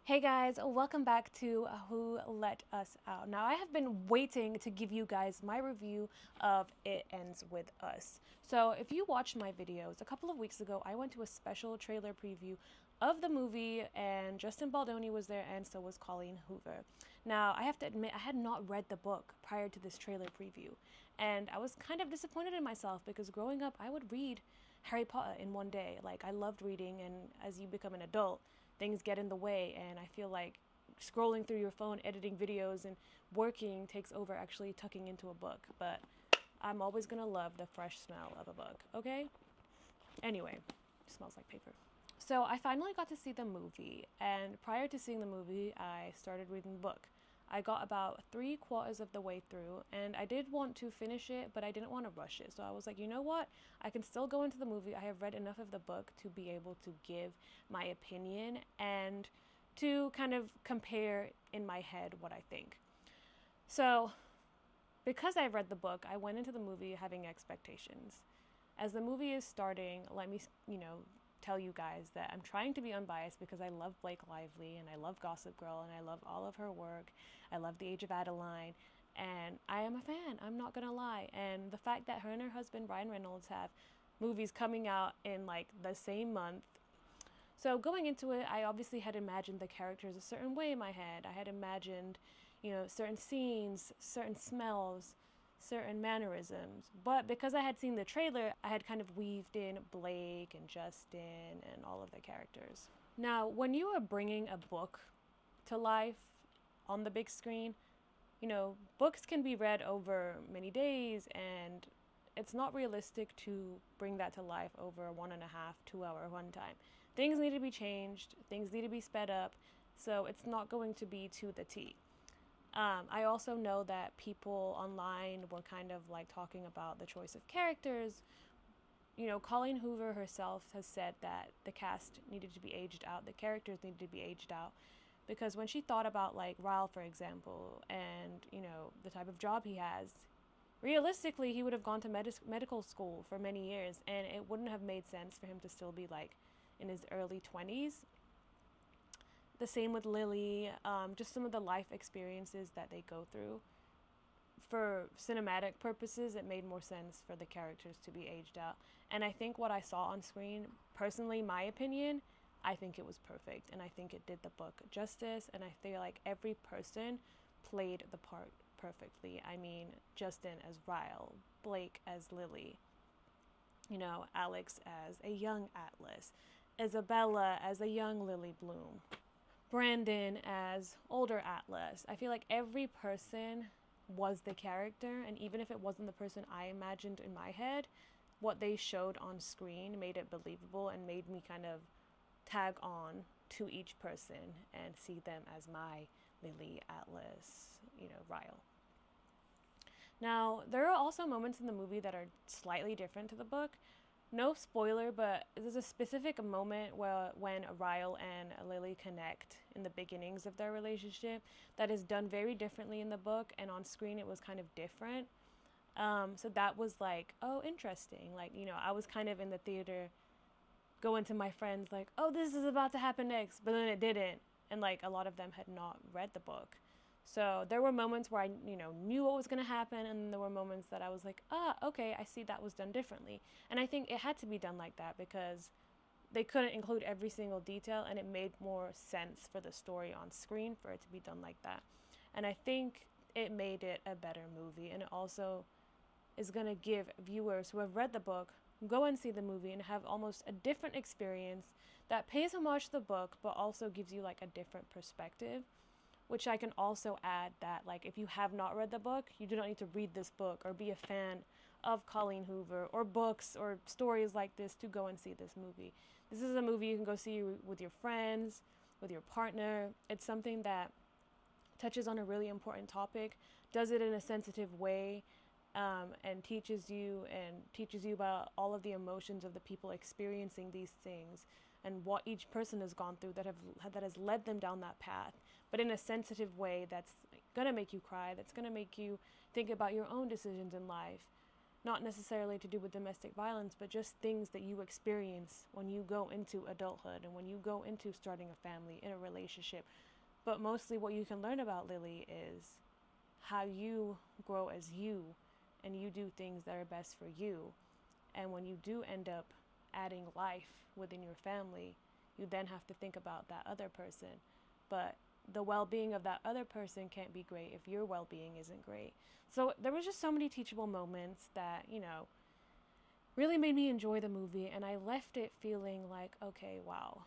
Hey guys, welcome back to Who Let Us Out. Now, I have been waiting to give you guys my review of It Ends With Us. So, if you watched my videos, a couple of weeks ago, I went to a special trailer preview of the movie, and Justin Baldoni was there, and so was Colleen Hoover. Now, I have to admit, I had not read the book prior to this trailer preview, and I was kind of disappointed in myself because growing up, I would read Harry Potter in one day. Like, I loved reading, and as you become an adult, things get in the way, and I feel like scrolling through your phone, editing videos, and working takes over actually tucking into a book. But I'm always gonna love the fresh smell of a book, okay? Anyway, it smells like paper. So I finally got to see the movie, and prior to seeing the movie, I started reading the book. I got about 3/4 of the way through, and I did want to finish it, but I didn't want to rush it. So I was like, you know what? I can still go into the movie. I have read enough of the book to be able to give my opinion and to kind of compare in my head what I think. So, because I've read the book, I went into the movie having expectations. As the movie is starting, let me, tell you guys that I'm trying to be unbiased because I love Blake Lively and I love Gossip Girl and I love all of her work. I love The Age of Adeline and I am a fan. I'm not going to lie. And the fact that her and her husband Ryan Reynolds have movies coming out in like the same month. So going into it, I obviously had imagined the characters a certain way in my head. I had imagined, certain scenes, certain smells, certain mannerisms. But because I had seen the trailer, I had kind of weaved in Blake and Justin and all of the characters. Now, when you are bringing a book to life on the big screen, books can be read over many days, and it's not realistic to bring that to life over a 1.5, 2 hour runtime. Things need to be changed, things need to be sped up, so it's not going to be to the T. I also know that people online were kind of like talking about the choice of characters. Colleen Hoover herself has said that the cast needed to be aged out, the characters needed to be aged out, because when she thought about like Ryle, for example, and the type of job he has, realistically he would have gone to medical school for many years, and it wouldn't have made sense for him to still be like in his early 20s. The same with Lily, just some of the life experiences that they go through. For cinematic purposes, it made more sense for the characters to be aged out. And I think what I saw on screen, personally, my opinion, I think it was perfect. And I think it did the book justice. And I feel like every person played the part perfectly. I mean, Justin as Ryle, Blake as Lily, Alex as a young Atlas, Isabella as a young Lily Bloom, Brandon as older Atlas. I feel like every person was the character, and even if it wasn't the person I imagined in my head, what they showed on screen made it believable and made me kind of tag on to each person and see them as my Lily, Atlas, Ryle. Now, there are also moments in the movie that are slightly different to the book. No spoiler, but there's a specific moment when Ryle and Lily connect in the beginnings of their relationship that is done very differently in the book, and on screen it was kind of different. So that was like, oh, interesting. Like, I was kind of in the theater going to my friends like, oh, this is about to happen next, but then it didn't. And like a lot of them had not read the book. So there were moments where I, knew what was going to happen, and there were moments that I was like, okay, I see that was done differently. And I think it had to be done like that because they couldn't include every single detail, and it made more sense for the story on screen for it to be done like that. And I think it made it a better movie, and it also is going to give viewers who have read the book go and see the movie and have almost a different experience that pays homage to the book but also gives you like a different perspective, which I can also add that like if you have not read the book, you do not need to read this book or be a fan of Colleen Hoover or books or stories like this to go and see this movie. This is a movie you can go see with your friends, with your partner. It's something that touches on a really important topic, does it in a sensitive way, and teaches you about all of the emotions of the people experiencing these things and what each person has gone through that has led them down that path, but in a sensitive way that's gonna make you cry, that's gonna make you think about your own decisions in life. not necessarily to do with domestic violence, but just things that you experience when you go into adulthood and when you go into starting a family, in a relationship. But mostly what you can learn about Lily is how you grow as you, and you do things that are best for you. And when you do end up adding life within your family, you then have to think about that other person. But the well-being of that other person can't be great if your well-being isn't great. So there was just so many teachable moments that, really made me enjoy the movie, and I left it feeling like, okay, wow,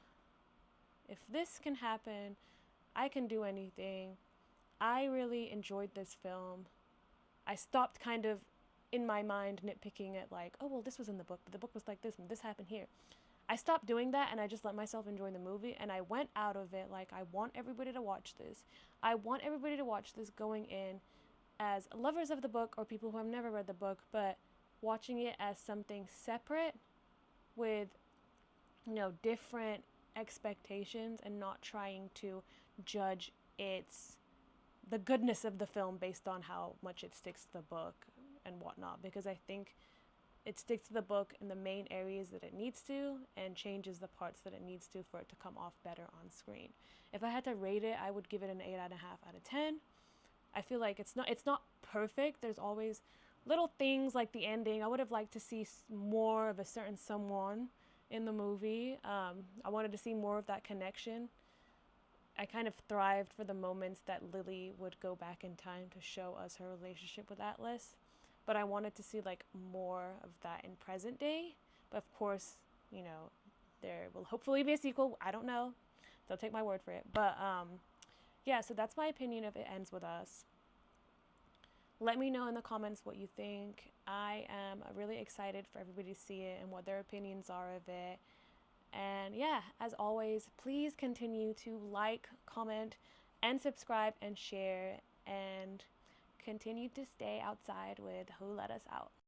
if this can happen, I can do anything. I really enjoyed this film. I stopped kind of in my mind nitpicking at like, oh, well, this was in the book, but the book was like this and this happened here. I stopped doing that and I just let myself enjoy the movie, and I went out of it like, I want everybody to watch this. I want everybody to watch this going in as lovers of the book or people who have never read the book, but watching it as something separate with, different expectations, and not trying to judge the goodness of the film based on how much it sticks to the book and whatnot, because I think it sticks to the book in the main areas that it needs to and changes the parts that it needs to for it to come off better on screen. If I had to rate it, I would give it an 8.5 out of 10. I feel like it's not perfect. There's always little things like the ending. I would have liked to see more of a certain someone in the movie. I wanted to see more of that connection. I kind of thrived for the moments that Lily would go back in time to show us her relationship with Atlas, but I wanted to see like more of that in present day. But of course, there will hopefully be a sequel. I don't know. Don't take my word for it. But yeah, so that's my opinion of It Ends With Us. Let me know in the comments what you think. I am really excited for everybody to see it and what their opinions are of it. And yeah, as always, please continue to like, comment, and subscribe and share, and continue to stay outside with Who Let Us Out.